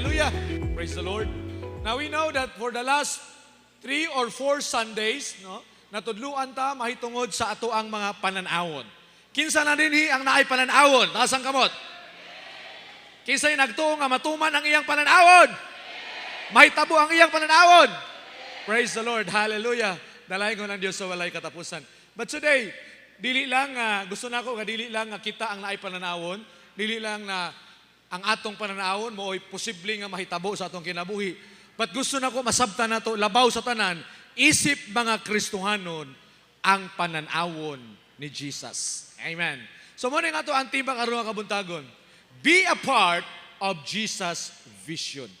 Hallelujah. Praise the Lord. Now we know that for the last 3 or 4 Sundays, no, natudluan ta mahitungod sa ato ang mga pananawon. Kinsa na dinhi ang naay pananawon? Taas ang kamot. Kinsa'y nagtuo nga matuman ang iyang pananawon? Mahitabo ang iyang pananawon? Praise the Lord. Hallelujah. Dalayan ko ng Diyos sa walay katapusan. But today, dili lang, gusto na ko nga dili lang kita ang naay pananawon, dili lang na ang atong pananawon mo ay posible nga mahitabo sa atong kinabuhi. But gusto na ko masabtan na to, labaw sa tanan, isip mga Kristohanon ang pananawon ni Jesus. Amen. So muna nga to ang timbang aron nga kabuntagon. Be a part of Jesus' vision.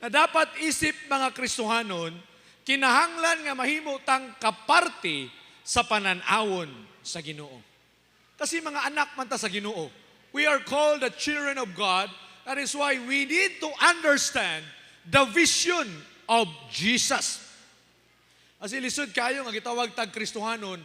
Na dapat isip mga Kristohanon, kinahanglan nga mahimo tang kaparte sa pananawon sa Ginoo. Kasi mga anak man ta sa Ginoo. We are called the children of God. That is why we need to understand the vision of Jesus. Kasi lisod kayo nga gitawag tag Kristohanon,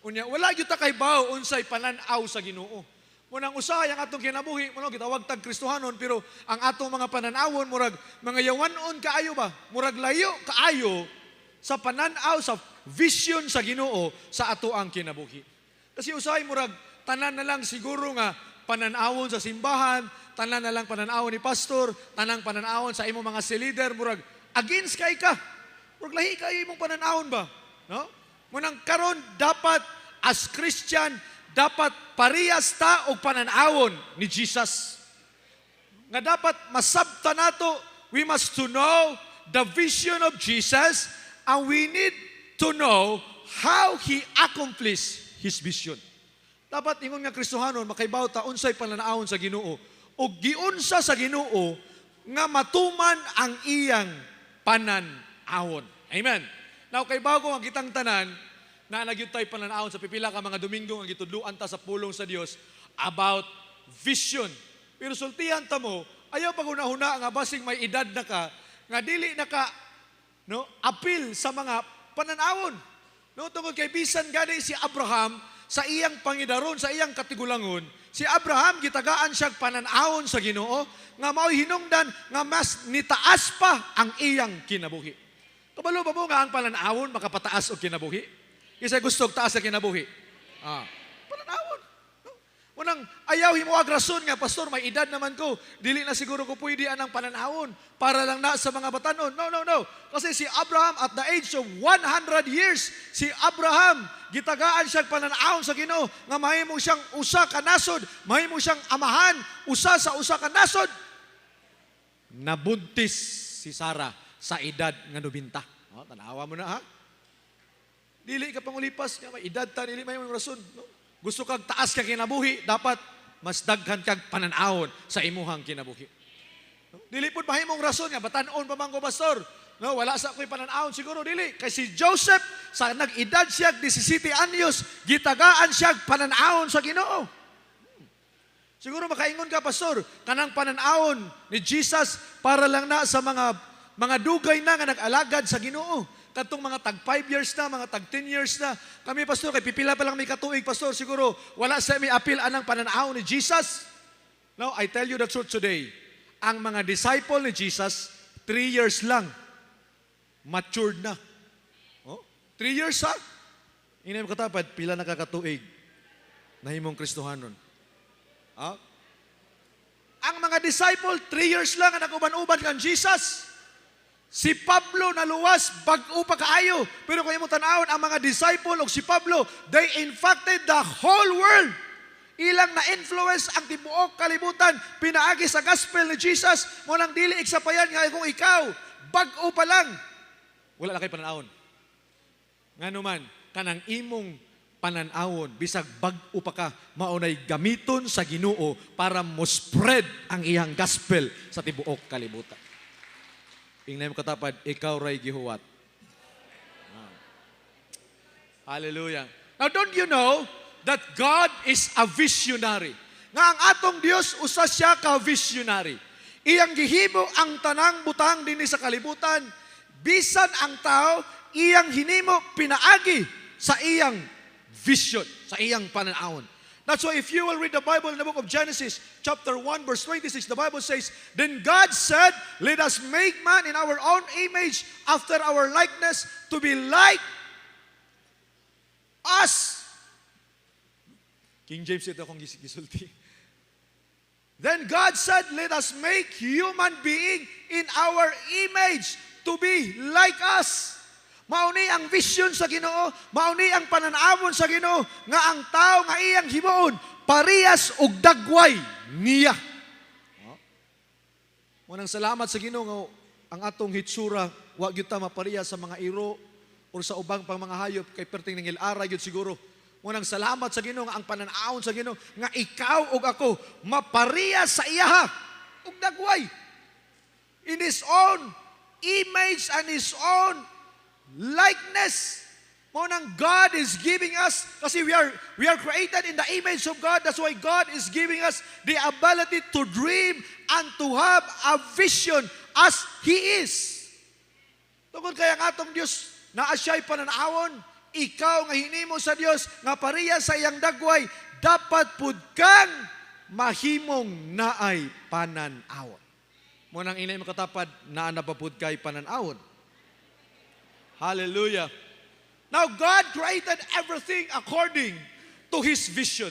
unya wala gyud ta kay bawo unsay pananaw sa Ginoo. Munang usahay ang atong kinabuhi, mo gitawag tag Kristohanon, pero ang atong mga pananawon murag mga yawanon kaayo ba? Murag layo kaayo sa pananaw sa vision sa Ginoo sa ato ang kinabuhi. Kasi usahay murag tanan na lang siguro nga pananawon sa simbahan, tanan na lang pananawon ni pastor, tanang pananawon sa imong mga leader, murag against kay ka. Murag lahi kay imong pananawon ba? No? Munang karon dapat as Christian dapat parehas ta og pananawon ni Jesus. Nga dapat masabta nato, we must to know the vision of Jesus and we need to know how He accomplished His vision. Dapat ingon nga Kristohanon makaibaw ta unsay pananaawon sa Ginoo ug giunsa sa Ginoo nga matuman ang iyang pananawon. Amen. Now kay bago ang kitang tanan na nagyud tay pananawon sa pipila ka mga Domingo nga gitudluan ta sa pulong sa Dios about vision. Pero sultihan ta mo, ayaw paghuna-huna nga basig may edad na ka nga dili na ka appeal sa mga pananawon. No, tungod kay bisan gani si Abraham sa iyang pangidaron, sa iyang katigulangon, si Abraham gitagaan siya pananawon sa Ginoo nga mao'y hinungdan nga mas nitaas pa ang iyang kinabuhi. Kabalo ba mo nga ang pananawon makapataas og kinabuhi? Isa gusto taas sa kinabuhi. Pananawon. No? Unang ayaw himuag rason nga pastor may edad naman ko, dili na siguro ko pwede anang pananawon para lang na sa mga batanon. No. Kasi si Abraham at the age of 100 years, si Abraham gitagaan siya pananawon sa Ginoo nga mahimo siyang usa ka nasod, mahimo siyang amahan usa sa usa ka nasod. Nabuntis si Sarah sa edad nga 90. Tanawa mo na ha. Dili ka pangulipas nga may edad ta, dili may rason. No? Gusto kag taas ka kinabuhi, dapat mas daghan kag pananawon sa imuhang kinabuhi. No? Dili pud mahimong rason nga batan-on pa man ko pastor. No, wala sa ko'y pananawon siguro dili. Kay si Joseph sa nag-edad siya 17 anyos, gitagaan siya pananawon sa Ginoo. Siguro makaingon ka pastor, kanang pananawon ni Jesus para lang na sa mga dugay na nga nag-alagad sa Ginoo. Katong mga tag 5 years na, mga tag 10 years na. Kami pastor, kay pipila pa lang may katuig pastor, siguro wala sa may appeal anang pananaw ni Jesus. No, I tell you the truth today. Ang mga disciple ni Jesus, 3 years lang, matured na. 3 years ha? Inay mo katapad, pila nakakatuig na himong Kristohanon. Ang mga disciple, 3 years lang ang nakuban-uban kang Jesus. Si Pablo naluwas, bag-o pa kaayo. Pero kung mo tanawon ang mga disciple o si Pablo, they infected the whole world. Ilang na-influence ang tibuok kalibutan, pinaagi sa gospel ni Jesus, mo nang dili iksapayan nga kung ikaw, bag-o pa lang. Wala na kay pananawon. Nga naman, kanang imong pananawon, bisag bag-o pa ka, maunay gamiton sa Ginoo para mo spread ang iyang gospel sa tibuok kalibutan. Ingnay mo katapad, ikaw ray gihuwat. Hallelujah. Now don't you know that God is a visionary? Nga ang atong Dios usa siya ka visionary. Iyang gihimo ang tanang butang dinhi sa kalibutan, bisan ang tao iyang hinimo pinaagi sa iyang vision, sa iyang pananawon. That's why if you will read the Bible in the book of Genesis, chapter 1, verse 26, the Bible says, Then God said, Let us make man in our own image, after our likeness, to be like us. King James ito akong gisulti. Then God said, Let us make human being in our image to be like us. Mauni ang vision sa Ginoo, mauni ang pananawon sa Ginoo, nga ang tao nga iyang himuon, parehas og dagway niya. Munang salamat sa Ginoo nga ang atong hitsura, wa gyud ta maparehas sa mga iro o sa ubang pang mga hayop, kay perting nangil-ara gyud siguro. Munang salamat sa Ginoo nga ang pananawon sa Ginoo nga ikaw ug ako maparehas sa iyaha ug dagway. In His own image and His own likeness. Munang God is giving us, kasi we are created in the image of God. That's why God is giving us the ability to dream and to have a vision as He is. Tungkol kaya nga atong Diyos na asya'y pananawon, ikaw nga hinimo sa Dios nga pareha sa iyang dagway, dapat pud kang mahimong naay pananawon. Munang inay makatapad naa na papud kay pananawon. Hallelujah. Now God created everything according to His vision.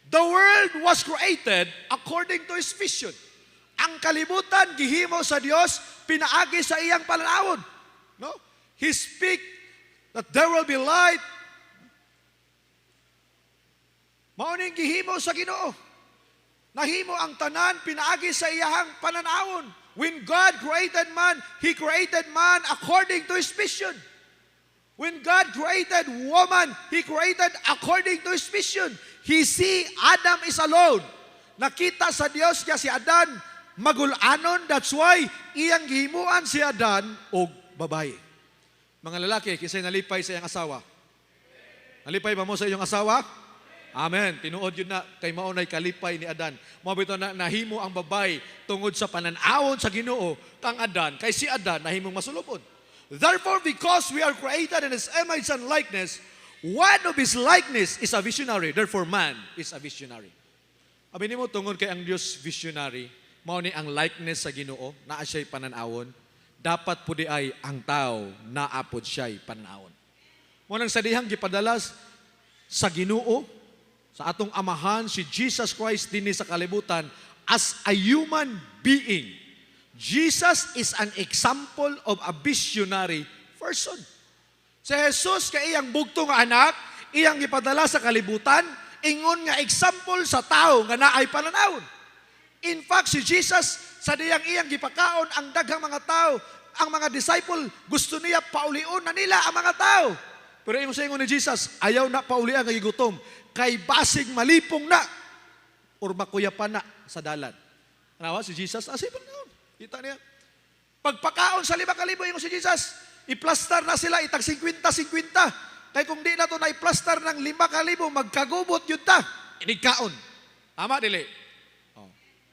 The world was created according to His vision. Ang kalibutan gihimo sa Dios pinaagi sa iyang pananawon. No? He speak that there will be light. Mao ning gihimo sa Ginoo. Nahimo ang tanan pinaagi sa iyang pananawon. When God created man, He created man according to His vision. When God created woman, He created according to His vision. He see Adam is alone. Nakita sa Dios kaya si Adan magulanon. That's why iyang gihimuan si Adan og babae. Mga lalaki, kisay nalipay sa iyang asawa. Nalipay ba mo sa iyong asawa? Amen. Tinuod yun na kay maunay kalipay ni Adan. Mabito na nahimo ang babae tungod sa pananawon sa Ginoo kang Adan. Kay si Adan nahimong masulupod. Therefore, because we are created in His image and likeness, one of His likeness is a visionary. Therefore, man is a visionary. Abi nimo tungod kay ang Dios visionary, mao ni ang likeness sa Ginoo, naa siya'y pananawon, dapat pudi ay ang tao naapod siya'y pananawon. Mo nang sa dihang gipadalas sa Ginoo, sa atong amahan si Jesus Christ dinhi sa kalibutan as a human being. Jesus is an example of a visionary person. Si Jesus kay iyang bugto nga anak, iyang gipadala sa kalibutan, ingon nga example sa tao nga naay pananawon. In fact, si Jesus sa iyang gipakaon ang daghang mga tao, ang mga disciple gusto niya paulion na nila ang mga tao. Pero ingon sa ingon ni Jesus, ayaw na paulian nga gigutom, kay basig malipong na or makuyapan na sa dalan. Ano si Jesus? Asipon na. Kita niya. Pagpakaon sa 5,000 yung si Jesus, iplastar na sila, itag 50-50. Kaya kung di na ito na iplastar ng 5,000, magkagubot yun ta. Inigkaon. Tama, dili? Oh.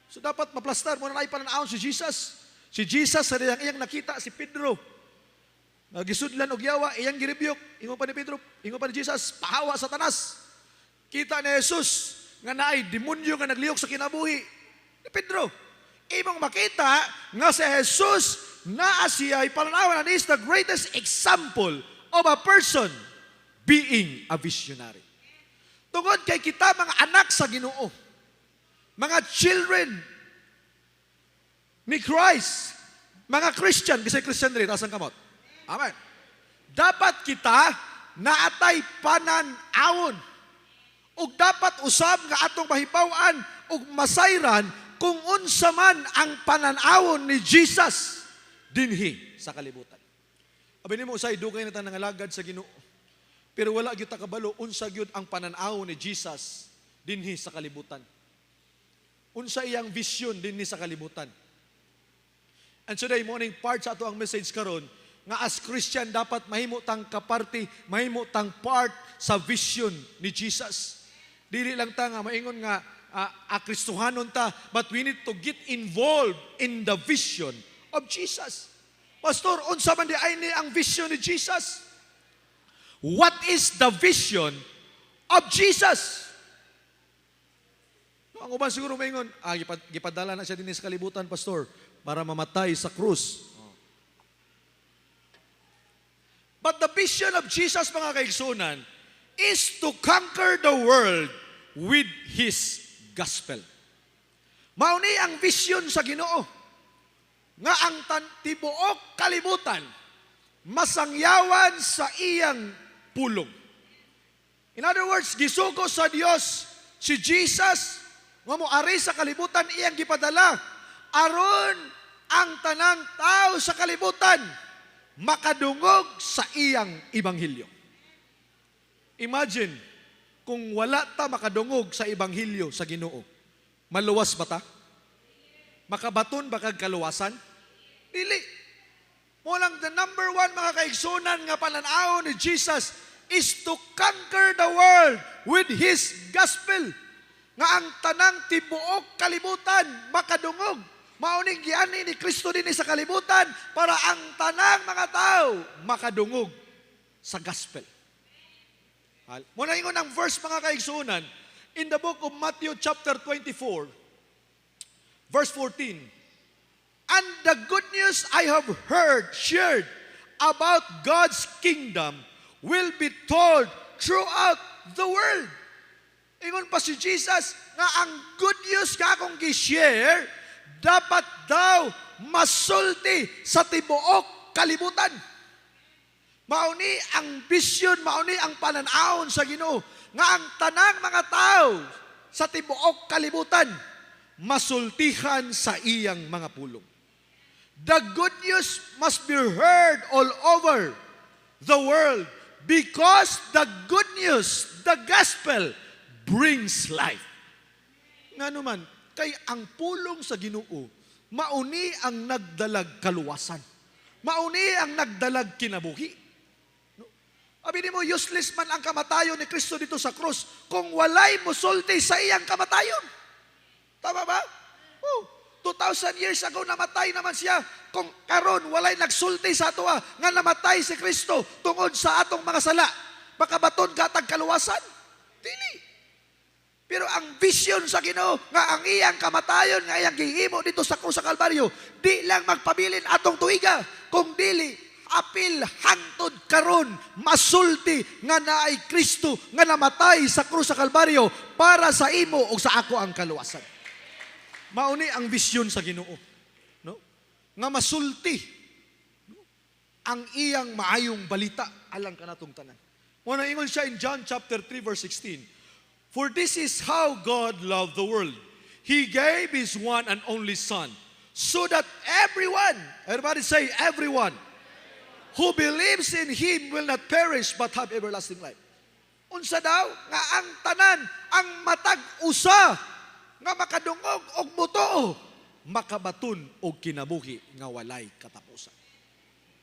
So dapat maplastar mo na ipananaon si Jesus. Si Jesus, sa iyang nakita, si Pedro. Nagisudlan og yawa, iyang giribyok. Ingo pa ni Pedro, ingo pa ni Jesus, pahawa Satanas. Kita ni Jesus, nga naay demonyo nga nagliyok sa kinabuhi. Ni Pedro. Imong makita nga si Jesus na siya ay pananawan and is the greatest example of a person being a visionary. Tungod kay kita mga anak sa Ginoo, mga children ni Christ, mga Christian, kasi Christian rin, tasang kamot. Amen. Dapat kita naatay pananawon ug dapat usab nga atong mahibaw-an ug masayran kung unsa man ang pananawon ni Jesus dinhi sa kalibutan. Abi nimo usay dugay na ta nangalagad sa Ginoo. Pero wala gyud ta kabalo unsa gyud ang pananawon ni Jesus dinhi sa kalibutan. Unsa iyang vision dinhi sa kalibutan. And today morning part sa ato ang message karon nga as Christian dapat mahimo tang kaparti, mahimo tang part sa vision ni Jesus. Dili lang ta nga maingon nga Kristohanon ta, but we need to get involved in the vision of Jesus. Pastor, unsa man di ay ni ang vision ni Jesus? What is the vision of Jesus? Ang uban siguro maingon, gipadala na siya din sa kalibutan, pastor, para mamatay sa krus. But the vision of Jesus, mga kaigsunan, is to conquer the world with His gospel. Mauni ang vision sa Ginoo nga ang tibuok kalibutan masangyawan sa iyang pulong. In other words, gisugo sa Dios si Jesus nga moari sa kalibutan iyang gipadala aron ang tanang tao sa kalibutan makadungog sa iyang ebanghelyo. Imagine kung wala ta makadungog sa ebanghelyo sa Ginoo. Maluwas ba ta? Makabaton ba kag kaluwasan? Dili. Mo lang the number one, mga kaigsunan, nga pananaw ni Jesus is to conquer the world with His gospel. Nga ang tanang tibuok kalibutan makadungog. Mauning giani ni Kristo din sa kalibutan para ang tanang mga tao makadungog sa gospel. Muna ingon ang verse, mga kaigsunan, in the book of Matthew chapter 24, verse 14, and the good news I have heard, shared about God's kingdom will be told throughout the world. Ingon pa si Jesus nga ang good news ka akong gi-share, dapat daw masulti sa tibuok kalibutan. Mauni ang vision, mauni ang pananawon sa Ginoo nga ang tanang mga tao sa tibuok kalibutan masultihan sa iyang mga pulong. The good news must be heard all over the world because the good news, the gospel, brings life. Nga naman, kay ang pulong sa Ginoo, mauni ang nagdalag kaluwasan. Mauni ang nagdalag kinabuhi. Abi mo, useless man ang kamatayon ni Kristo dito sa krus kung walay musulti sa iyang kamatayon. Tama ba? 2,000 years ago namatay naman siya. Kung karon walay nagsulti sa ato nga namatay si Kristo tungod sa atong mga sala, makabaton gatag kaluwasan? Dili. Pero ang vision sa Ginoo nga ang iyang kamatayon nga iyang gihimo dito sa krus sa Kalbaryo, di lang magpabilin atong tuiga, kung dili apil hangtod karon masulti nga naay Kristo nga namatay sa krus sa Kalbaryo para sa imo o sa ako ang kaluwasan. Mauni ang vision sa Ginoo, no? Nga masulti, no? Ang iyang maayong balita alang kanatong tanan. Muna ingon siya in John chapter 3 verse 16. For this is how God loved the world. He gave His one and only Son, so that everyone, everybody say everyone, who believes in Him will not perish but have everlasting life. Unsa daw nga ang tanan, ang matag usa nga makadungog og mutuo, makabaton og kinabuhi nga walay katapusan.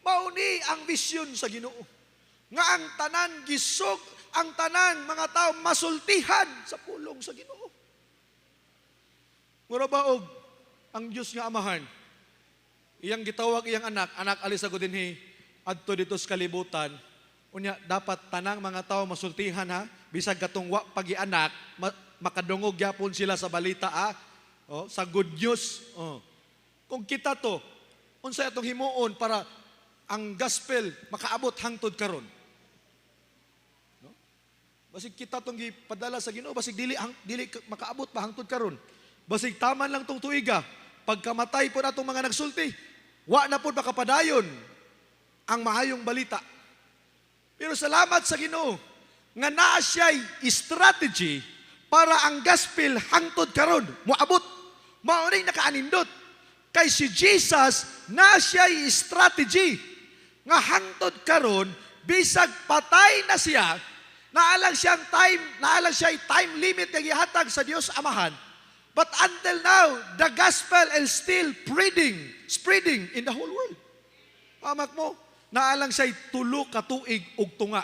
Mauni ang vision sa Ginoo nga ang tanan gisog, ang tanan mga tao masultihan sa pulong sa Ginoo. Mura ba og ang Dios nga Amahan, iyang gitawag iyang anak alis ako dinhi adto dito sa kalibutan, unya dapat tanang mga tao masultihan bisag katong wa pagi-anak, makadungog gyapon sila sa balita sa good news. Kung kita to, unsa atong himuon para ang gospel makaabot hangtod karon? No? Basig kita tong gipadala sa Ginoo, basig dili makaabot pa hangtod karon. Basig taman lang tong tuiga, pagkamatay po natong mga nagsulti, wa na po makapadayon ang mahayong balita. Pero salamat sa Ginoo nga naa siya'y strategy para ang gospel hangtod karon moabot. Maoring nakaanindot kay si Jesus na siya'y strategy nga hangtod karon bisag patay na siya, naalang siyang time limit nga gihatag sa Dios Amahan. But until now, the gospel is still spreading in the whole world. Pamak mo, naalang siya'y tulo ka tuig ug tunga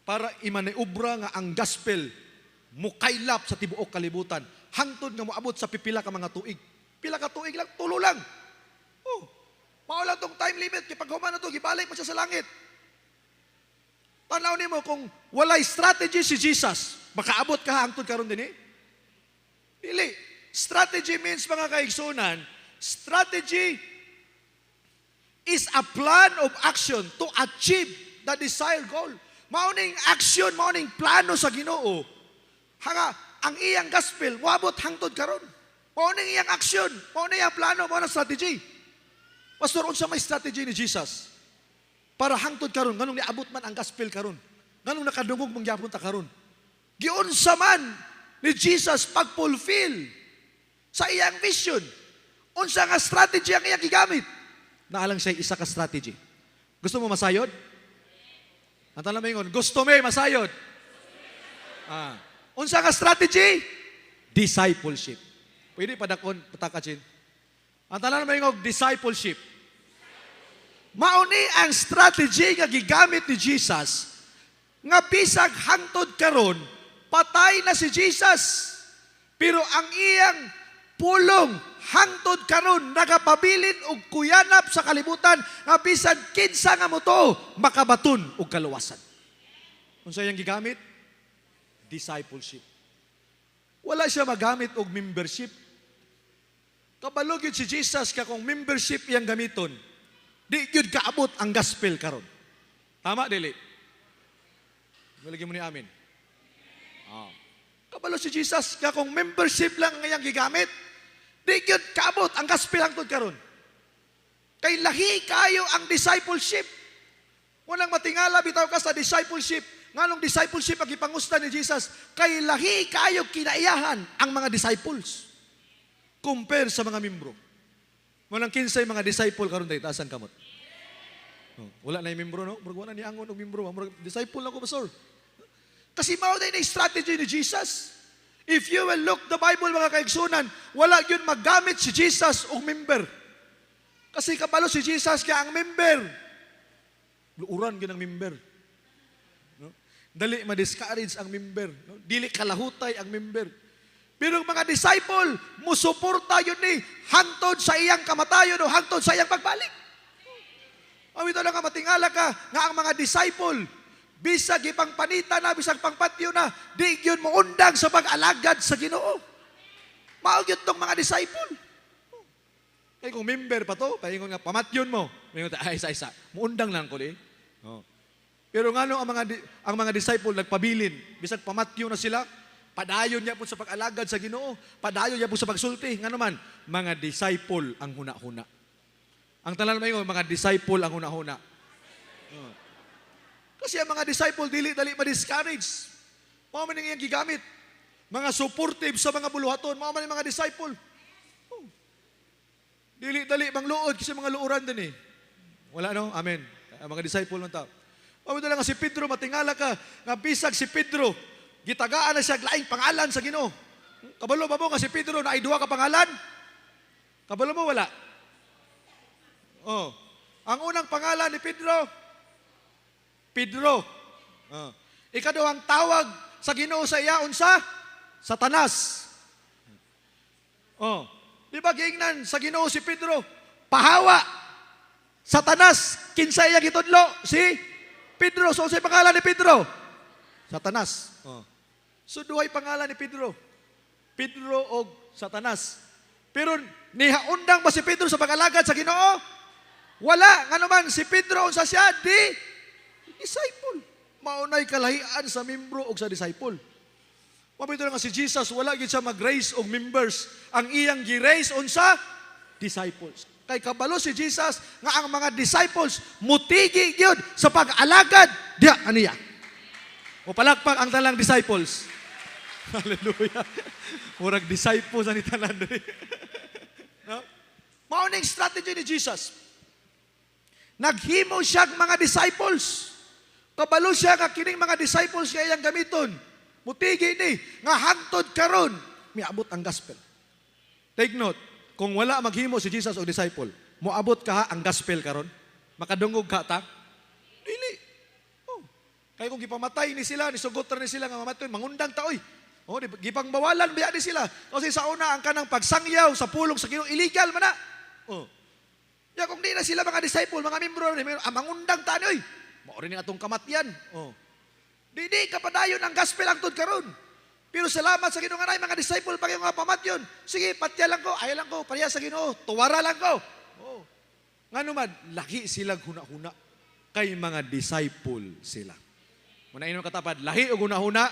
para imaniubra nga ang gospel mukaylap sa tibuok kalibutan hangtod nga moabot sa pipila ka mga tuig. Pila ka tuig lang, tulo lang. Mao lang tong time limit kay pag human na to gibalik pa siya sa langit. Tanaw nimo kung walay strategy si Jesus, makaabot ka hangtod karon dinhi? Dili. Strategy means, mga kaigsunan, strategy is a plan of action to achieve the desired goal. Mauning action, mauning plano sa Ginoo. Hanga, ang iyang gospel, wabot hangtod karon. Mauning iyang action, mauning iyang plano, mauning strategy. Pastor, unsa may strategy ni Jesus para hangtod karon, nganong niabot man ang gospel karon? Nganong nakadungog mangyapon ta karon? Giunsa man ni Jesus pag-fulfill sa iyang vision. Unsa nga strategy ang iyang gigamit? Naalang siya isa ka strategy. Gusto mo masayod? Ang tanong mo yun, gusto mo masayod? Unsa ka strategy? Discipleship. Pwede padakon, patakachin. Ang tanong mo yun, discipleship. Mauni ang strategy nga gigamit ni Jesus nga bisag hangtod karon, patay na si Jesus. Pero ang iyang pulong hangtod karon nagapabilin og kuyanap sa kalibutan nga bisan kinsa nga moto makabaton og kaluwasan. Unsa iyang gigamit? Discipleship. Wala siya magamit og membership. Kabalo gyud si Jesus ka kung membership iyang gamiton, di gyud kaabot ang gospel karon. Tama dili? Malagi mo ni amin. Kabalo si Jesus ka kung membership lang ang iyang gigamit, di gyud kaabot ang gospel hangtod karon. Kay lahi kayo ang discipleship. Walang matingala bitaw ka sa discipleship. Nganong discipleship ang ipangusta ni Jesus? Kay lahi kayo kinaiyahan ang mga disciples compare sa mga membro. Walang kinsay mga disciple karon day taasan kamot. Wala na yung membro, no? Wala na ni angon og membro. Disciple lang ko, pastor. Kasi mao na yung strategy ni Jesus. If you will look the Bible, mga kaigsunan, wala yun maggamit si Jesus o member. Kasi kabalo si Jesus kaya ang member. Luuran yun ang member. No? Dali ma-discourage ang member. No? Dili kalahutay ang member. Pero mga disciple, musuporta yun ni hangtod sa iyang kamatayon o hangtod sa iyang pagbalik. Ito lang nga matingala ka nga ang mga disciple, bisag ipang panita na, bisag pangpatyo na, di yun mo undang sa pag-alagad sa Ginoo. Mao yun tong mga disciple. Kaya kung member pa to, pahingon nga, pamatyon mo. Pahingon ta, isa-isa. Muundang lang ko Pero nga ang mga disciple nagpabilin, bisag pamatyo na sila, padayon niya po sa pag-alagad sa Ginoo, padayon niya po sa pagsulti. Nga naman, mga disciple ang huna-huna. Ang talan mo mga disciple ang huna-huna. Kasi ang mga disciple, dili-dali ma-discourage. Mga man yung gigamit. Mga supportive sa mga buluhaton. Mga man yung mga disciple. Dili-dali bang luod kasi mga luuran din Wala no? Amen. Ang mga disciple ng tao. Ito lang nga si Pedro, matingala ka, nga bisag si Pedro, gitagaan na siya laing pangalan sa Ginoo. Kabalo ba mo nga si Pedro na ay duha ka pangalan? Kabalo mo wala? Ang unang pangalan ni Pedro, Pedro. Ikaduhang tawag sa Ginoo sa iya unsa? Satanas. Di ba giingnan sa Ginoo si Pedro? Pahawa. Satanas. Kinsa iya gitudlo? Si Pedro. So sa pangalan ni Pedro? Satanas. So duhay pangalan ni Pedro. Pedro o Satanas. Pero nihaundang ba si Pedro sa pag-alagad sa Ginoo? Wala. Nga naman si Pedro unsa siya? Disciple. Maunay kalahian sa membro o sa disciple. Mabito nga si Jesus, wala gid siya mag-raise og members. Ang iyang gi-raise unsa? Disciples. Kay kabalo si Jesus nga ang mga disciples mutigi gyud sa pag-alagad diha aniya. O palakpak ang talang disciples. Hallelujah. Murag disciples ani tanan diri. No? Mao ning strategy ni Jesus. Naghimo siya mga disciples. Kabalo siya nga kining mga disciples kaya iyang gamiton. Mutigi ni nga hangtod karon miabot ang gospel. Take note, kung wala maghimo si Jesus o disciple, moabot ka ang gospel karon? Makadungog ka ta? Dili. Kaya kung gipamatay ni sila, nisugot ni sila nga mamatay, mangundang ta oy. Gipang bawalan biya ni sila. Kasi sa una ang kanang pagsangyaw sa pulong sa Ginoo illegal man na. Ya kung di na sila mga disciple, mga membro, mangundang ta oy. Mao rin atong kamatyan. Di kapadayon ang gospel hangtod karon. Pero salamat sa Ginoo nga nay mga disciple pag nga pamatyon. Sige, patya lang ko, ayaw lang ko, pareha sa Ginoo, tuwara lang ko. Oh. Ngano man, lahi sila huna-huna kay mga disciple sila. Muna inyong katapad, lahi o huna-huna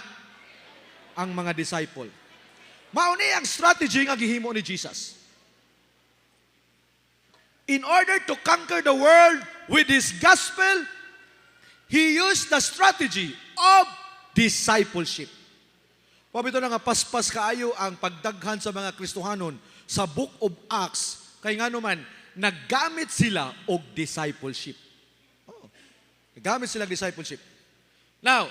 ang mga disciple. Mauni ang strategy nga gihimo ni Jesus. In order to conquer the world with His gospel, He used the strategy of discipleship. Pabito na nga paspas kaayo ang pagdaghan sa mga Kristohanon sa Book of Acts, kay nga naman, naggamit sila og discipleship. Oh, naggamit sila og discipleship. Now,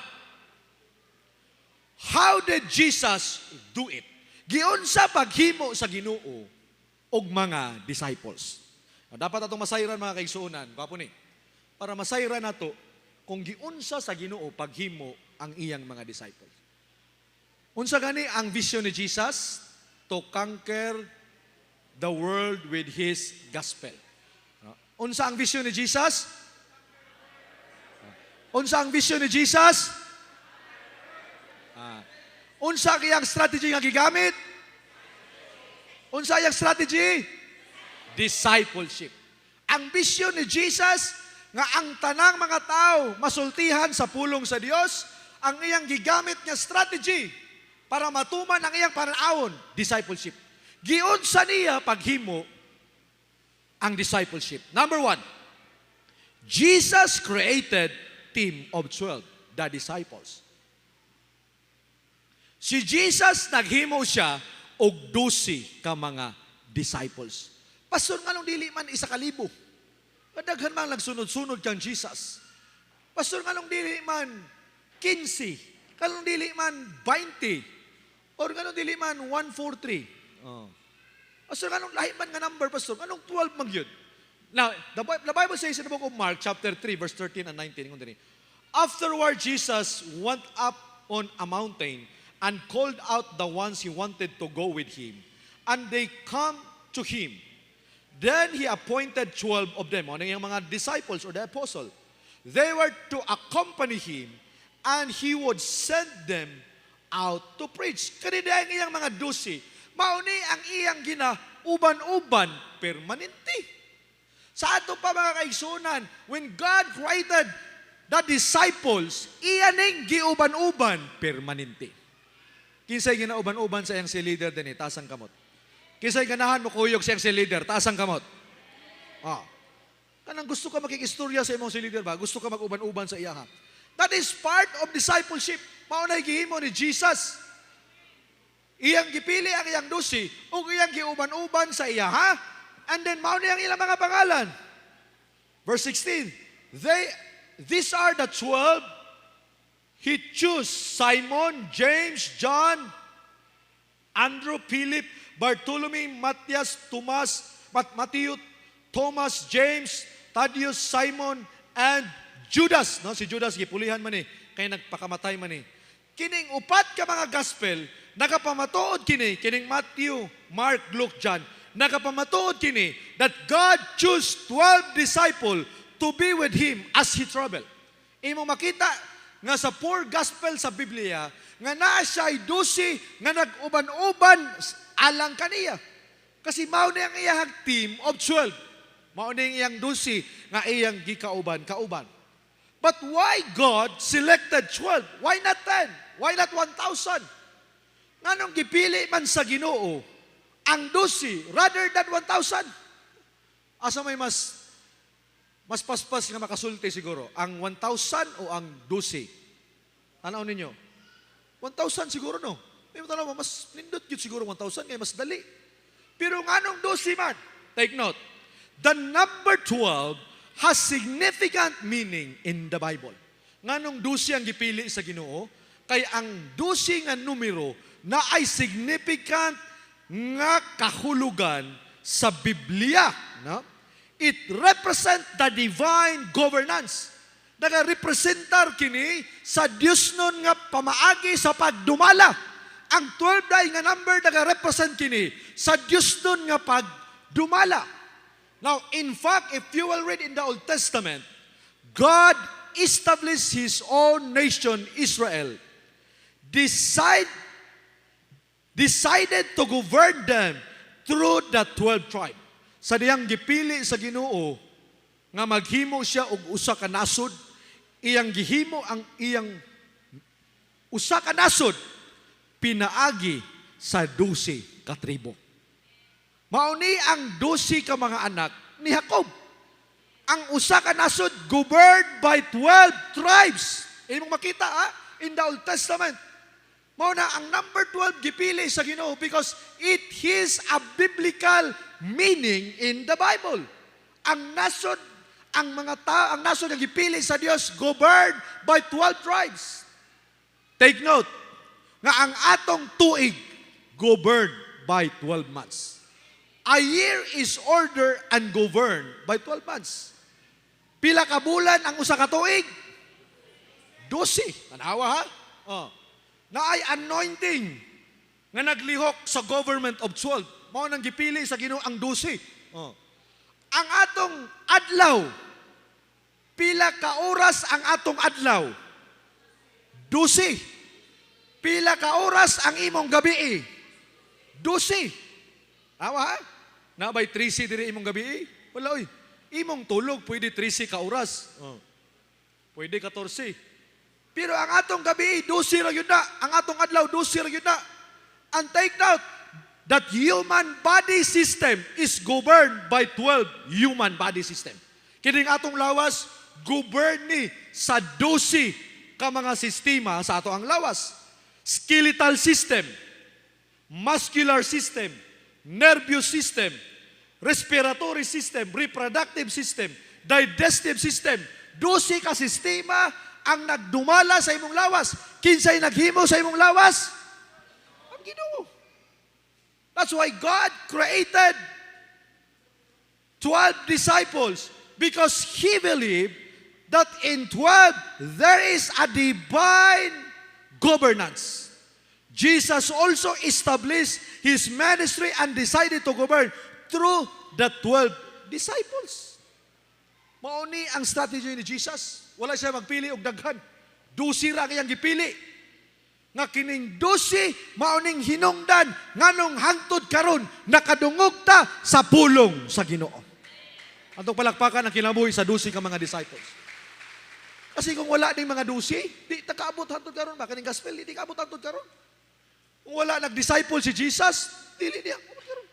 how did Jesus do it? Giunsa paghimo sa Ginoo og mga disciples. Dapat atong masayran mga kaigsuonan, kapo ni. Para masayran nato kung giunsa sa Ginoo paghimo ang iyang mga disciples. Unsa gani ang vision ni Jesus? To conquer the world with His gospel. Unsa ang vision ni Jesus? Unsa ang vision ni Jesus? Unsa kayang strategy nga gigamit? Unsa iyang strategy? Discipleship. Ang vision ni Jesus nga ang tanang mga tao masultihan sa pulong sa Dios, ang iyang gigamit nga strategy para matuman ang iyang pananaon, discipleship. Giunsa niya paghimo ang discipleship. Number 1, Jesus created team of 12, the disciples. Si Jesus naghimo siya og 12 ka mga disciples. Pastor, nga nung dili man 1,000. Kadaghan man nagsunod-sunod kang Jesus. Pastor, nga nung dili man 15, kanong dili man 20, or kanong dili man 143. Oh. Pastor, kanong lahi man nga number, Pastor, kanong 12 man yun. Now, the Bible says in the book of Mark, chapter 3, verse 13 and 19, afterward, Jesus went up on a mountain and called out the ones He wanted to go with Him. And they come to Him. Then He appointed 12 of them, ano yung mga disciples or the apostle. They were to accompany Him, and He would send them out to preach. Kanina ang iyang mga 12, mauni ang iyang uban-uban permanente. Sa ato pa mga kaigsunan, when God created the disciples, iyaning giuban-uban permanente. Kinsay ginauban-uban sa iyang si leader din, taas ang kamot. Kinsay ganahan mo kuyog sa iyang si leader, taas ang kamot. Kanang gusto ka makikistorya sa imong si leader ba? Gusto ka mag-uban-uban sa iya ha? That is part of discipleship. Maunay gihimo ni Jesus. Iyang gipili ang iyang 12 ug iyang giuban-uban sa iya ha? And then maunay ang ilang mga pangalan. Verse 16. These are the 12 He chose: Simon, James, John, Andrew, Philip, Bartholomew, Matthias, Matthew, Thomas, James, Thaddeus, Simon, and Judas. No, si Judas gipulihan man kay nagpakamatay man Kining upat ka mga gospel nakapamatuod kining Matthew, Mark, Luke, John. Nakapamatuod that God chose 12 disciples to be with Him as He traveled. Imo makita nga sa 4 gospel sa Biblia nga naa siya'y 12 nga nag-uban-uban alang kaniya. Kasi mao na ang iyang team of 12. Mao na iyang 12 nga iyang gikauban-kauban. But why God selected 12? Why not 10? Why not 1,000? Nganong gipili man sa Ginoo ang 12 rather than 1,000? Asa may mas paspas nga makasulti siguro, ang 1,000 o ang 12? Tanaw ninyo? 1,000 siguro, no? May matanaw mo, mas nindot yun siguro 1,000, kaya mas dali. Pero nganong 12 man? Take note, the number 12 has significant meaning in the Bible. Nganong 12 ang gipili sa Ginoo? Kay ang 12 nga numero na ay significant nga kahulugan sa Biblia, no? It represent the divine governance. Nagarepresentar kini sa Dios nun nga pamaagi sa pagdumala. Ang 12 day nga number nagarepresent kini sa Dios nun nga pagdumala. Now, in fact, if you will read in the Old Testament, God established His own nation, Israel, decide decided to govern them through the 12 tribe. Sa diyang gipili sa Ginoo nga maghimo siya og usa ka nasod, iyang gihimo ang iyang usa ka nasod pinaagi sa 12 ka tribo. Mauni ang 12 ka mga anak ni Jacob. Ang usa ka nasod governed by 12 tribes. Imong makita in the Old Testament. Mao na ang number 12 gipili sa Ginoo because it is a biblical meaning in the Bible. Ang nasod, ang nasod nga gipili sa Dios governed by 12 tribes. Take note nga ang atong tuig governed by 12 months. A year is ordered and governed by 12 months. Pila ka bulan ang usa ka tuig? 12. Tanawa ha? Na ay anointing nga naglihok sa government of 12. Mao nang gipili sa Ginoo ang 12. Ang atong adlaw, pila ka oras ang atong adlaw? 12. Pila ka oras ang imong gabi? 12. Awa ha? Nabay 13 diri imong gabi? Wala oy. Imong tulog pwede 13 ka oras. Pwede 14. Pero ang atong gabi, 12 ra gyud na. Ang atong adlaw, 12 ra gyud na. And take note that human body system is governed by 12 human body system. Kining atong lawas, govern ni sa 12 ka mga sistema sa ato ang lawas. Skeletal system, muscular system, nervous system, respiratory system, reproductive system, digestive system. 12 ka sistema ang nagdumala sa imong lawas. Kinsay naghimo sa imong lawas? Ang Ginoo. That's why God created 12 disciples because He believed that in 12 there is a divine governance. Jesus also established His ministry and decided to govern through the 12 disciples. Mauni ang strategy ni Jesus. Wala siya magpili og daghan. 12 ra kayang gipili. Nga kining 12 mauning hinungdan nganong hangtod karon nakadungog ta sa pulong sa Ginoo. Atong palakpakan ang kinabuhi sa 12 ka mga disciples. Kasi kung wala ding mga 12, di ta kaabot hangtod karon ba kining gospel di kaabot hangtod karon. Kung wala nag-disciple si Jesus, dili niya karon.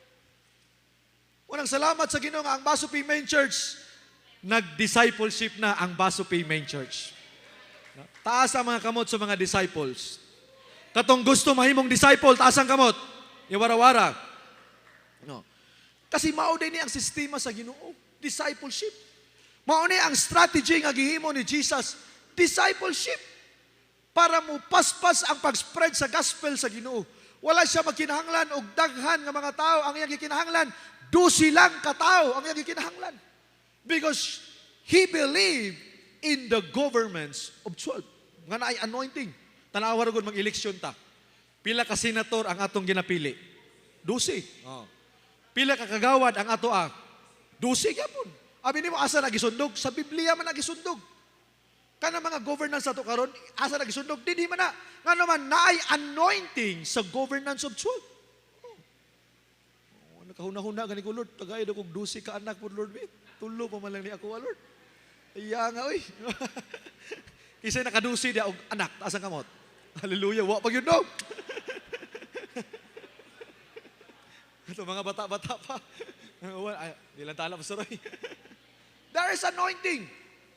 Unang salamat sa Ginoo nga ang Basupi Main Church nag-discipleship na ang Basupi Main Church. Taas ang mga kamot sa mga disciples. Katong gusto mahimong disciple, taas ang kamot. Iwara-wara. No. Kasi mao din ni ang sistema sa Ginoo, discipleship. Mao ni ang strategy nga gihimo ni Jesus, discipleship. Para mo paspas ang pag-spread sa gospel sa Ginoo. Wala siya magkinahanglan og daghan nga mga tao, ang iyang gikinahanglan 12 lang ka tao ang iyang gikinahanglan. Because he believed in the governments of 12. Nga na ay anointing. Tanawa rin mag-eleksyon ta. Pila ka senator ang atong ginapili? 12. Pila ka kagawad ang ato 12 gyapon. Abi nimo asa nagisundog? Sa Biblia man nagisundog. Kana mga governance ato karon, asa nagisundog? Dinhi man na. Nga naman naay anointing sa governance of 12. Nakahuna-huna gani ko Lord, tagay do kog 12 ka anak po Lord. Tulo pa man lang ni ako, Lord. Iya nga, oy. Kisay nakadusi dia og anak, taas ang kamot. Hallelujah, wa pag yun, no? Ito, mga bata-bata pa. Ay, di lang tala, Pastor Roy. There is anointing.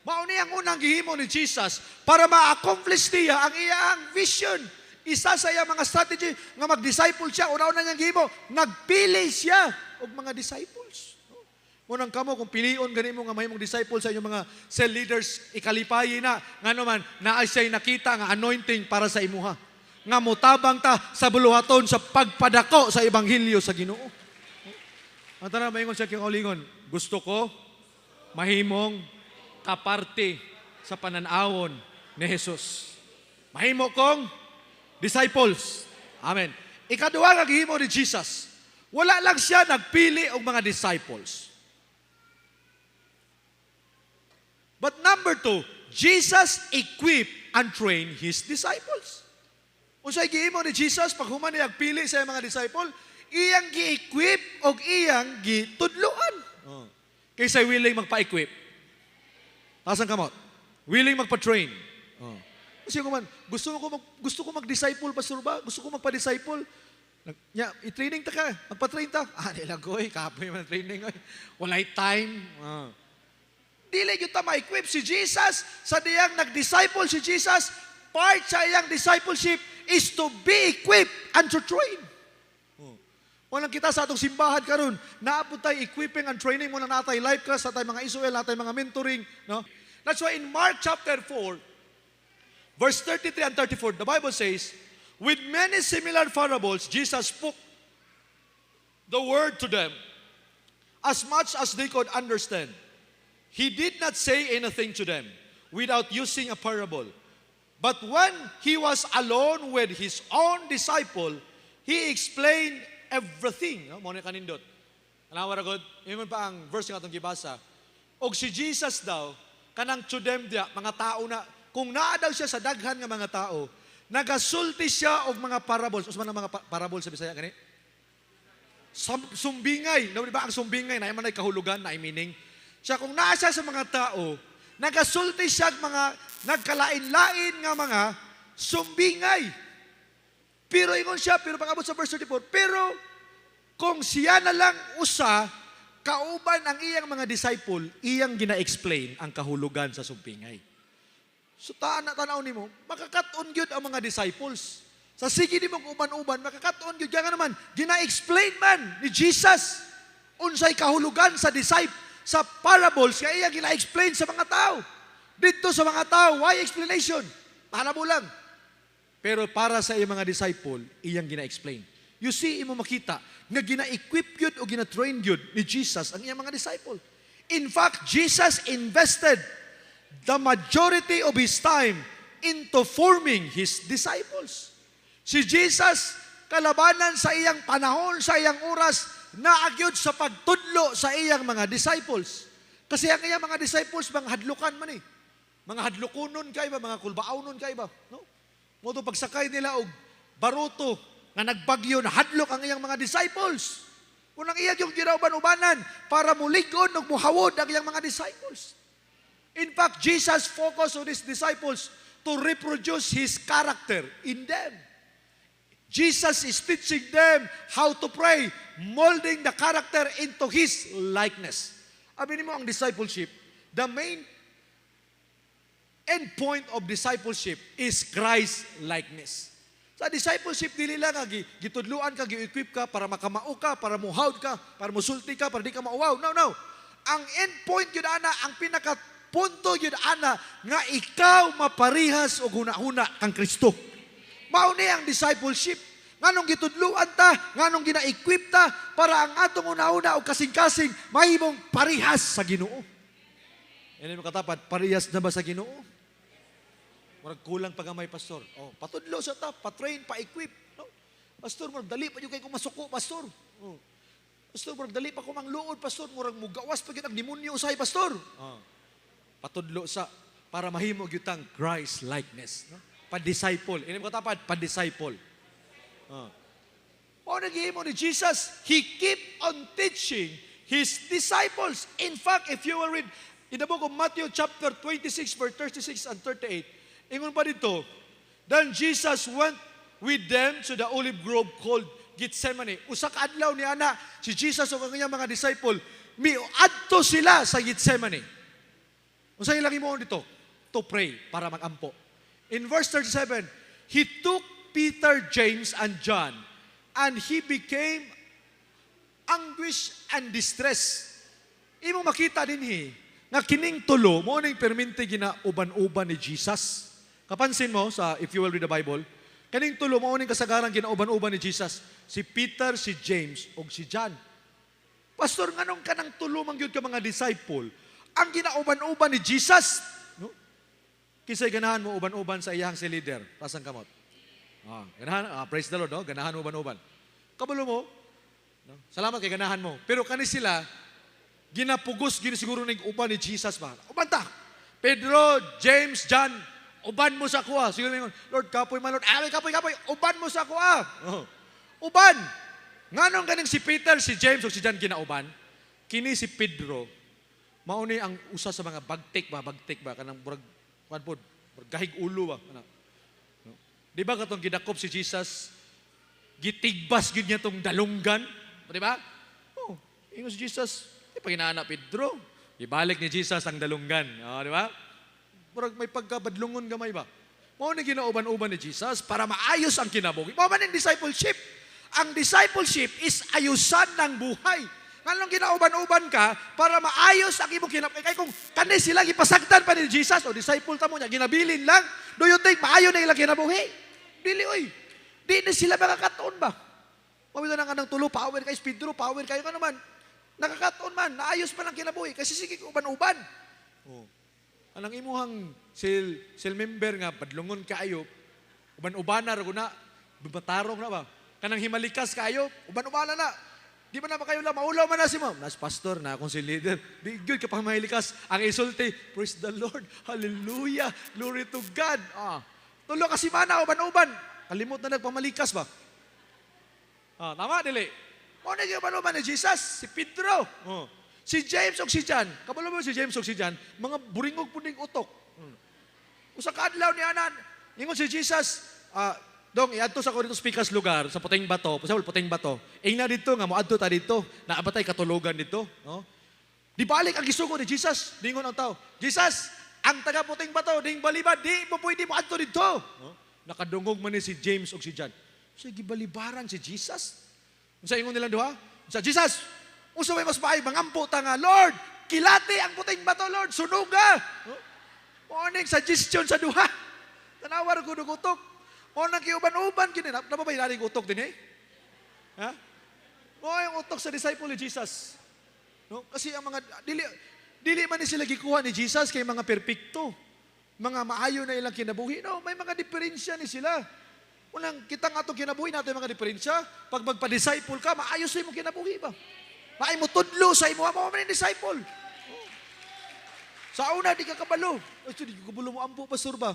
Mauni ang unang gihimo ni Jesus para ma-accomplish niya ang iyang vision. Isa sa iya mga strategy nga mag-disciple siya, una-una niyang gihimo, nagpili siya og mga disciples. Unang kamo kung pilion gani mo nga mahimong disciple sa inyong mga cell leaders, ikalipayi na ngano man naa siya'y nakita nga anointing para sa imuha. Nga motabang ta sa buluhaton sa pagpadako sa ebanghelyo sa Ginoo. Ang tanan maingon siya kang ulingon, gusto ko mahimong kaparte sa pananawon ni Jesus. Mahimo kong disciples. Amen. Ikaduha nga gihimo ni Jesus. Wala lang siya nagpili og mga disciples. But number 2, Jesus equipped and trained His disciples. Unsay giimo ni Jesus pag human niya pili sa mga disciple, iyang gi-equip o iyang gitudloan. Kaysa willing magpa-equip. Tasan kamot? Willing magpa-train. Kasi kung man, gusto ko mag-disciple, pastor ba? Gusto ko magpa-disciple. I-training ta ka, magpa-train ta. Nilagoy, kapoy man training. Walay time. Dili yung ta ma-equip si Jesus. Sa diyang nag-disciple si Jesus, part sa iyang discipleship is to be equipped and to train. Walang kita sa atong simbahan karon, naabot tayo equipping and training muna natay life class, natay mga Israel, natay mga mentoring, no? That's why in Mark chapter 4, verse 33 and 34, the Bible says, with many similar parables, Jesus spoke the word to them as much as they could understand. He did not say anything to them without using a parable. But when he was alone with his own disciple, he explained everything. Mo ni kanindot. Alawa ra gud, ingon pa ang verse nga atong gibasa. Og si Jesus daw kanang to them dia mga tao na kung naa daw siya sa daghan nga mga tao, nagasulti siya og mga parables. Usman ang mga parable sa Bisaya kani? Sumbingay. Di ba ang sumbingay na man ay kahulugan, na ay meaning. Siya kung naa siya sa mga tao, nagasulti siya mga nagkalain-lain nga mga sumbingay. Pero ingon siya, pero pag-abot sa verse 34, pero kung siya na lang usa, kauban ang iyang mga disciple, iyang gina-explain ang kahulugan sa sumpingay. So tanaw nimo, makakaton gyud ang mga disciples. Sa sige nimo uban-uban, makakaton gyud nga naman, gina-explain man ni Jesus unsay kahulugan sa sa parables kaya iyang gina-explain sa mga tao. Dito sa mga tao, why explanation? Para mo lang. Pero para sa iyang mga disciple, iyang gina-explain. You see, imo makita, nga gina-equip yun o gina-train yun ni Jesus ang iyang mga disciple. In fact, Jesus invested the majority of His time into forming His disciples. Si Jesus, kalabanan sa iyang panahon, sa iyang oras, naagyod sa pagtudlo sa iyang mga disciples. Kasi ang iyang mga disciples, mga hadlukan man eh. Mga hadlukunon kay ba, mga kulbaawnon kay ba, no? Moto pagsakay nila og baruto nga nagbagyo na hadlok ang iyang mga disciples. Kunang iya yung ginauban-ubanan para muligon ug muhawod ang iyang mga disciples. In fact, Jesus focused on His disciples to reproduce His character in them. Jesus is teaching them how to pray, molding the character into His likeness. Abi nimo ang discipleship, the main end point of discipleship is Christ-likeness. Sa discipleship, dili lang gitudluan ka, gi-equip ka, para makamao ka, para muhawd ka, para musulti ka, para di ka mauwaw. No. Ang end point yun, ana, ang pinakapunto yun, ana, nga ikaw maparihas o huna-huna kang Kristo. Mauni ang discipleship. Nganong gitudluan ta, nganong gina-equip ta, para ang atong una-una o kasing-kasing, mahimong parihas sa Ginoo. Yan yung katapat, parihas na ba sa Ginoo? Murag kulang pagamay, pastor. Patudlo sa ta, pa-train, pa-equip. No? Pastor, murag dali pa yung kayo kung masuko, pastor. Pastor, murag dali pa kung mangluod, pastor. Murag mugawas pa yun ang demonyo usahay, pastor. Patudlo sa, para mahimo yutang Christ-likeness. No? Pa-disciple. Ini mo katapat, pa-disciple. Naghihimo ni Jesus, He keep on teaching His disciples. In fact, if you will read in the book of Matthew chapter 26, verse 36 and 38, ingon pa dito, then Jesus went with them to the olive grove called Gethsemane. Usa ka adlaw ni ana, si Jesus o ang iyang mga disciple, miadto sila sa Gethsemane. Usa ilang imo dito? To pray, para magampo. In verse 37, He took Peter, James, and John, and He became anguish and distress. Imo makita dinhi, nga kining tulo, mo ning permente ginauban-uban ni Jesus. Kapansin mo, if you will read the Bible, kaning tulo, mauning kasagaran ginauban-uban ni Jesus, si Peter, si James, o si John. Pastor, nganong kanang tulo mangyud ka mga disciple, ang ginauban-uban ni Jesus, no? Kisay ganahan mo uban-uban sa iyang si leader, pasang kamot. Ganahan, praise the Lord, no? Ganahan mo uban-uban. Kabalo mo, no? Salamat kay ganahan mo. Pero kani sila, ginapugos, siguro ng uban ni Jesus ba? Ubanta! Pedro, James, John, Uban mo sa kuha. Siguro ngayon, Lord, kapoy man, Lord. Kapoy. Uban mo sa kuha. Oh. Uban. Nganong ganing si Peter, si James, o si John kinauban? Kini si Pedro, mauni ang usa sa mga bagtik ba? Kanang burag, gahig ulo ba? No? Di ba katong gidakop si Jesus, gitigbas gid niya tong dalunggan? Di ba? Oh, ingon si Jesus, panginaana Pedro, ibalik ni Jesus ang dalunggan. Oh, di ba? Murag may pagkabadlungon gamay ba? Mao ni ginauban-uban ni Jesus para maayos ang kinabuhi. Mao man ang discipleship. Ang discipleship is ayusan ng buhay. Nganong ginauban-uban ka para maayos ang imong kinabuhi. Kay kung kani sila gipasagtan pa ni Jesus o disciple ta mo nya ginabilin lang, do you think maayo na ilang kinabuhi? Dili oy. Di na sila makakatuon ba? Mabito na nga ng tulo, power kay Pedro, power kayo ka naman. Nakakatuon man, naayos pa lang kinabuhi kasi sige uban-uban. Oh. Anang imuhang sil member nga padlungon kaayo, uban-ubana ra guna, bumatarong na ba? Kanang himalikas kaayo, uban-ubana na. Di ba na ba kayo lang, maulaw man na si ma'am. Nas pastor na akong si leader. Di good ka pang mahilikas. Ang isulti, praise the Lord, hallelujah, glory to God. Tulo kasi mana, uban-uban. Kalimot na nagpamalikas ba? Tama, dili. Mo na yung uban-uban ni Jesus, si Pedro. Si James o si John, kabalo mo si James o si John, mga buringog puning utok. Usa ka adlaw ni anan, ingon si Jesus, dong iadto sa ko dito speakers lugar sa puting bato, pasawol puting bato. Ingna dito nga moadto ta dito, naabatay katulugan dito, no? Di balik ang gisugo ni Jesus, dingon ang tao. Jesus, ang taga puting bato ding balibad, di mo pwede mo adto dito. No? Nakadungog man ni si James o si John. Sige balibaran si Jesus. Unsa ingon nila duha? Sa Jesus, usa may mas maay mangampo ta nga, Lord, kilati ang puting bato, Lord, sunuga. Morning suggestion sa duha. Tanawar ko dugutok. O nang kiuban-uban kini napabay naring utok din Ha? O yung utok sa disciple ni Jesus. No? Kasi ang mga dili man ni sila gikuha ni Jesus kay mga perpekto. Mga maayo na ilang kinabuhi. No, may mga diferensya ni sila. Unang kita nga itong kinabuhi natin mga diferensya. Pag magpa-disciple ka, maayos sa imong kinabuhi ba? Maay mo tudlo sa imo mo man disciple. Sa una di ka kabalo. Di ka kabalo mo ampo pastor ba?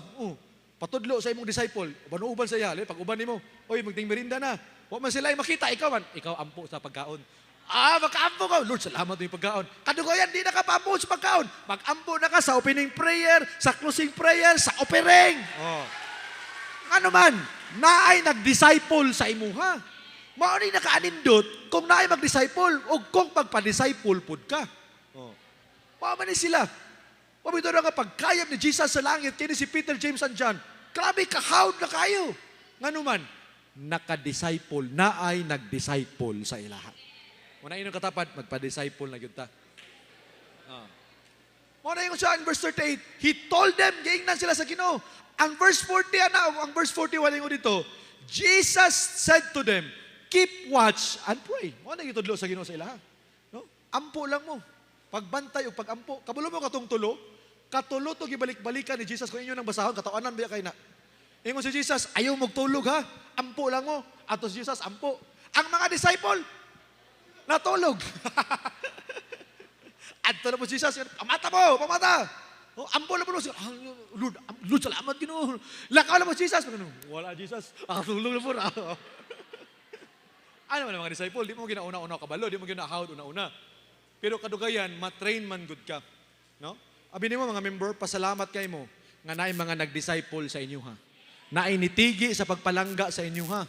Patudlo sa imong disciple. Uban-uban sa iya. Pag uban nimo, oy magting merinda na. Wa man sila makita ikaw man. Ikaw ampo sa pagkaon. Makaampo ka. Lord, salamat yung pagkaon. Kadugoyan, di na ka paampo sa pagkaon. Mag-ampo na ka sa opening prayer, sa closing prayer, sa offering. Ano man, naay nag-disciple sa imuha. Mauni nakaanindot kung naay mag-disciple o kung magpa-disciple pud ka. Paman ni sila. Pamito na nga pagkayap ni Jesus sa langit, kini si Peter, James, and John. Grabe, kahawd na kayo. Nga naman, naka-disciple, naay nag-disciple sa ilaha. Muna inong katapat, magpa-disciple na yun ta. Muna yung siya, in verse 38, He told them, gaingnan sila sa Ginoo. Ang verse 40, ang verse 41 yung dito, Jesus said to them, keep watch and pray. Muna yung tudlo sa Ginoo sa ilaha. No? Ampo lang mo. Pagbantay o pagampo. Kabulo mo katong tulo, katulo to gibalik-balikan ni Jesus kung inyo nang basahon, katawanan ba kay na. Ingon si Jesus, ayaw magtulog ha. Ampo lang mo. Atos Jesus, ampo. Ang mga disciple, natulog. Adto na po si Jesus, pamata mo, pamata. Ampo lang po. Lord, salamat Ginoo. Lakaw lang po si Jesus. Wala Jesus, tulog na po. Ano man mga disciple, di mo ginauna-una kabalo, di mo ginahawd una-una. Pero kadugayan, matrain man good ka. No? Abi nimo mga member, pasalamat kay mo nga naay mga nag-disciple sa inyo ha. Nainitigi sa pagpalangga sa inyo ha.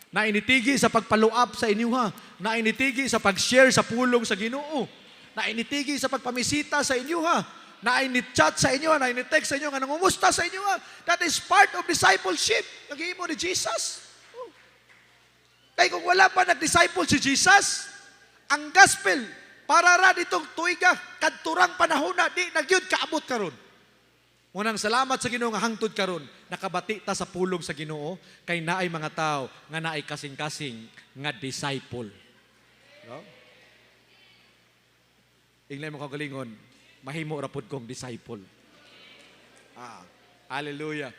Nainitigi sa pagpaluap sa inyo ha. Nainitigi sa pag-share sa pulong sa Ginoo. Nainitigi sa pagpamisita sa inyo ha. Nainit-chat sa inyo ha. Nainit-text sa inyo nga nangumusta sa inyo ha. That is part of discipleship. Nagihimo ni Jesus. Kaya kung wala pa nag-disciple si Jesus, ang gospel, para ra ditong tuiga, kadturang panahon na, di nagyud kaabot karon. Munang salamat sa Ginoo nga hangtod karon, nakabati ta sa pulong sa Ginoo, kay naay mga tao nga naay kasing-kasing nga disciple. No? Inglay mo kagalingon, mahimo ra pud kong disciple. Hallelujah.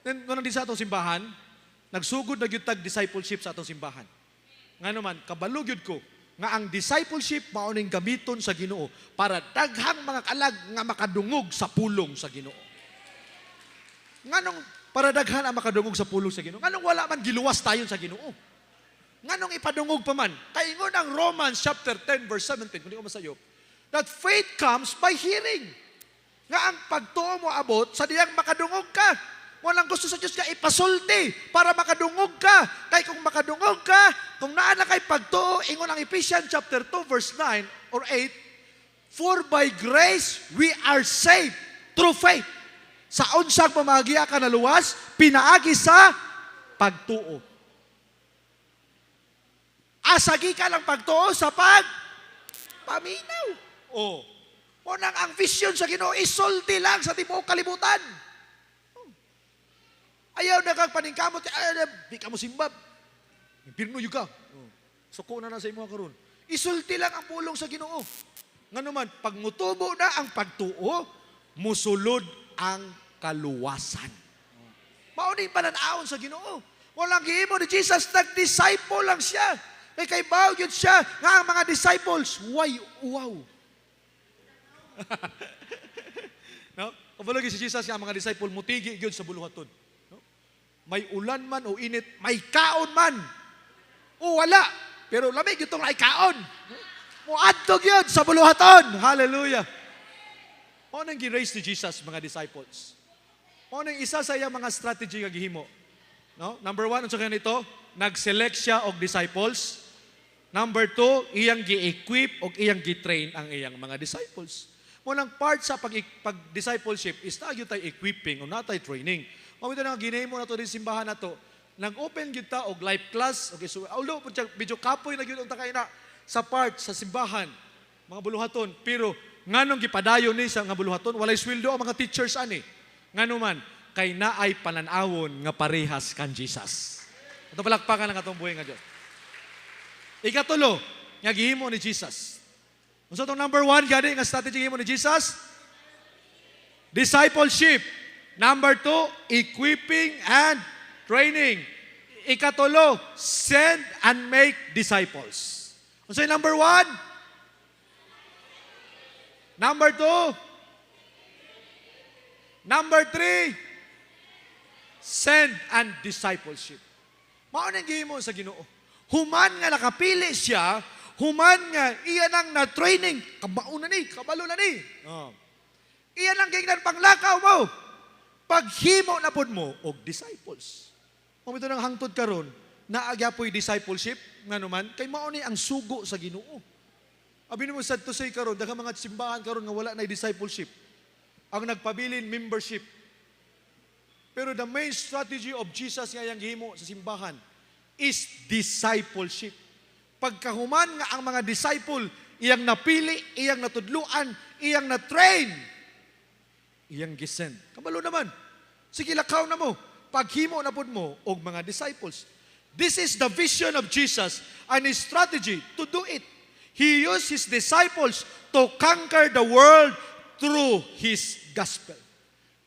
Then, nung di sa atong simbahan, nagsugod na gyud tag discipleship sa atong simbahan. Nga naman, kabalo gyud ko, nga ang discipleship mauning gamiton sa Ginoo para daghang mga kalag nga makadungog sa pulong sa Ginoo. Nganong para daghan ang makadungog sa pulong sa Ginoo? Nganong wala man giluwas tayo sa Ginoo? Nganong ipadungog pa man? Kay ingon ang Romans chapter 10 verse 17, kung di ko masayop, that faith comes by hearing. Nga ang pagtuo mo abot sa diyang makadungog ka. Walang gusto sa Diyos ka ipasulti para makadungog ka. Kay kung makadungog ka, kung naan na kay pagtuo, ingon ang Ephesians chapter 2 verse 9 or 8, for by grace we are saved through faith. Sa unsang pamagiya ka na luwas, pinaagi sa pagtuo. Asagi ka lang pagtuo sa paminaw. Oh. Unang ang vision sa Ginoo, isulti lang sa tibuok kalibutan. Ayaw na kang paningkamot, ayaw na, di ka mo simbab. Pirno yung ka. Suko na sa imo karon. Isulti lang ang pulong sa Ginoo. Nga naman, pag mutubo na ang pagtuo, musulod ang kaluwasan. Mauning pananaon sa Ginoo. Walang gihimo ni Jesus, nag-disciple lang siya. Kay baw yun siya, nga ang mga disciples, wow. No? Kabalo si Jesus nga ang mga disciple, mutigi yun sa buluhaton. No? May ulan man o init, may kaon man. O wala, pero lamig itong ay kaon. No? Muadtog yun sa buluhaton. Hallelujah. O nang gi-raise ni Jesus mga disciples. O nang isa sa iya mga strategy nga gihimo. No? Number 1, unsa kaya nito? Nag-select siya og disciples. Number 2, iyang gi-equip o iyang gi-train ang iyang mga disciples. Munang part sa pag-discipleship is na tayo equipping o na tayo training. Mamito na ginahimo na to din simbahan na to. Nag-open yun ta og life class. Okay, so, although, medyo kapoy na yun ang takay na sa part, sa simbahan, mga buluhaton. Pero, nganong gipadayon ni sa mga buluhaton, walay sweldo ang mga teachers ani. Ngano man, kay naay pananawon nga parehas kan Jesus. Ito palakpakan lang atong buhay nga Diyos. Ikatulo, nga gihimo ni Jesus. Unsa tong number 1, gani nga strategy gihimo ni Jesus? Discipleship. Number 2, equipping and training. Ikatulo, send and make disciples. Unsa yung number 1? Number 2? Number 3, send and discipleship. Mao nang gihimo sa Ginoo. Human nga nakapili siya, human nga iya nang na-training, kabao na ni, kabalo na ni. Oh. Iya nang gingnan panglakaw mo. Paghimo na pod mo og disciples. Kung ito nang hangtod karon, naagyapoy discipleship nga naman kay mao ni ang sugo sa Ginoo. Abi nimo sad to say karon, daghang mga simbahan karon nga wala na discipleship. Ang nagpabilin membership. Pero the main strategy of Jesus nga yang gihimo sa simbahan is discipleship. Pagkahuman nga ang mga disciple, iyang napili, iyang natudluan, iyang na-train, iyang gisend. Kabalo naman. Sige, lakaw na mo. Paghimo na pod mo og mga disciples. This is the vision of Jesus and His strategy to do it. He used His disciples to conquer the world through His gospel.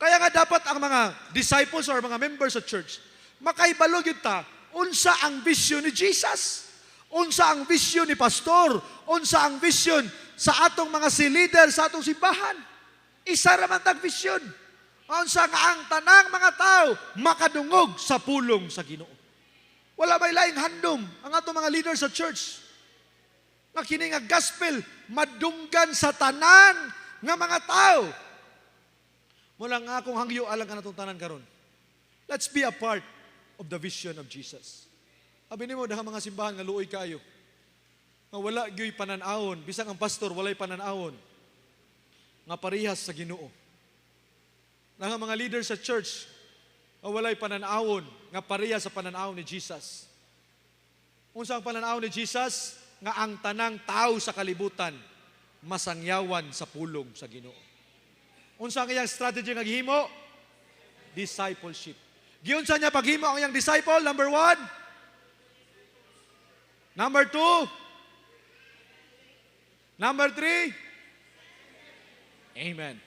Kaya nga dapat ang mga disciples or mga members of church, makaibalo gyud ta unsa ang vision ni Jesus, unsa ang vision ni pastor, unsa ang vision sa atong mga leader sa atong simbahan. Isa ra man tag vision. Unsa nga ang tanang mga tao makadungog sa pulong sa Ginoo. Wala may laing handom ang atong mga leaders sa church. Nga kini nga gospel madunggan sa tanan nga mga tao. Mula nga akong hangyo alang ka natong tanan karon. Let's be a part of the vision of Jesus. Abi nimo daghang mga simbahan nga luoy kayo. Nga wala gyoy pananawon, bisang ang pastor walay pananawon. Nga parehas sa Ginoo. Daghang mga leaders sa church nga walay pananawon, nga parehas sa pananaw ni Jesus. Unsa ang pananaw ni Jesus? Nga ang tanang tao sa kalibutan masangyawan sa pulong sa Ginoo. Unsa ang iyang strategy nga gihimo? Discipleship. Giunsa niya paghimo ang iyang disciple? Number 1. Number 2. Number 3. Amen.